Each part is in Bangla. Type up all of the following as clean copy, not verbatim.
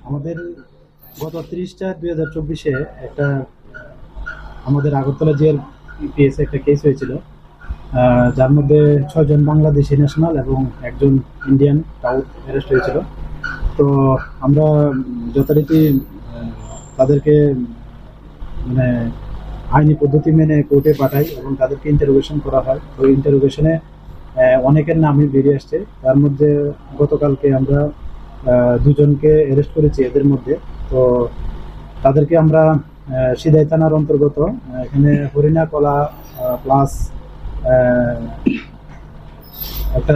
আমাদের গত 30/4/2024 একটা আমাদের আগরতলা জেল পিএসে একটা কেস হয়েছিল, যার মধ্যে 6জন বাংলাদেশি ন্যাশনাল এবং একজন ইন্ডিয়ান টাউট অ্যারেস্ট হয়েছিল। তো আমরা যথারীতি তাদেরকে মানে আইনি পদ্ধতি মেনে কোর্টে পাঠাই এবং তাদেরকে ইন্টারোগেশন করা হয়। ওই ইন্টারোগেশনে অনেকের নামই বেরিয়ে আসছে। তার মধ্যে গতকালকে আমরা দুজনকে অ্যারেস্ট করেছি এদের মধ্যে। তো তাদেরকে আমরা সিদাই থানার অন্তর্গত এখানে হরিণা কলা প্লাস একটা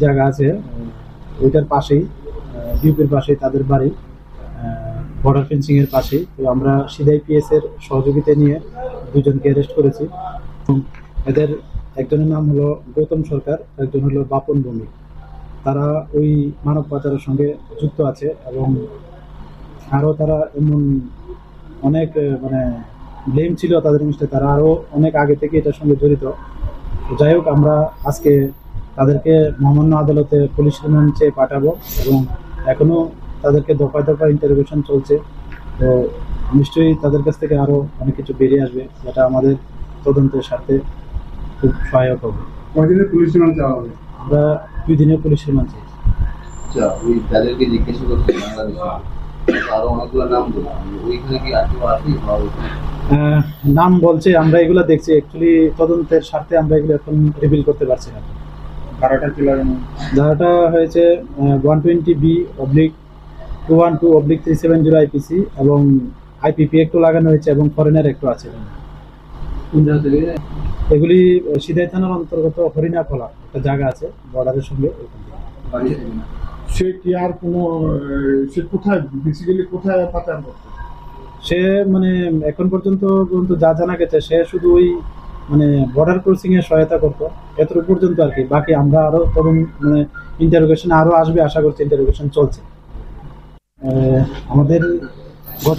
জায়গা আছে, ওইটার পাশেই ডিউপির পাশেই তাদের বাড়ি, বর্ডার ফেন্সিং এর পাশেই। তো আমরা সিদাই পিএস এর সহযোগিতা নিয়ে দুজনকে অ্যারেস্ট করেছি। এদের একজনের নাম হলো গৌতম সরকার, একজন হলো বাপন ভৌমিক। তারা ওই মানব পাচারের সঙ্গে যুক্ত আছে এবং আরও তারা এমন অনেক মানে ব্লেম ছিল তাদের মিস্টে, তারা আরও অনেক আগে থেকে এটার সঙ্গে জড়িত। যাই হোক, আমরা আজকে তাদেরকে মহামান্য আদালতে পুলিশ রিমান্ডে পাঠাবো এবং এখনও তাদেরকে দফায় দফায় ইন্টারোগেশন চলছে। তো নিশ্চয়ই তাদের কাছ থেকে আরও অনেক কিছু বেরিয়ে আসবে, যেটা আমাদের তদন্তের সাথে খুব সহায়ক হবে। কয়দিনের পুলিশ রিমান্ড চাওয়া হবে? আমরা 2 দিনের পুলিশ রিমান্ড চাই। আচ্ছা, ওই তাদেরকে জিজ্ঞাসা করতে বাংলাদেশে আরো অনেকগুলো নাম বললাম, ওইখানে কি আর কেউ আছে? নাম বলছে, আমরা এগুলো দেখছি। অ্যাকচুয়ালি তদন্তের স্বার্থে আমরা এগুলো এখন রিভিল করতে পারছি না। ধারাটা কি লাগানো? ধারাটা হয়েছে 120B/212/370 আইপিসি এবং আইপিপি একটু লাগানো হয়েছে এবং ফরেনার একটু আছে। এগুলি সিদাই থানার অন্তর্গত হরিণা খোলা একটা জায়গা আছে বর্ডারের সঙ্গে। সে কি আর কোনো সে কোথায় বেসিক্যালি কোথায় পাচার করছে? সে মানে এখন পর্যন্ত যা জানা গেছে, সে শুধু ওই মানে বর্ডার ক্রসিং এর সহায়তা করতো, এতটুকু পর্যন্ত আর কি। বাকি আমরা আরো মানে ইন্টারোগেশন আরো আসবে, আশা করছি। ইন্টারোগেশন চলছে। আমাদের গত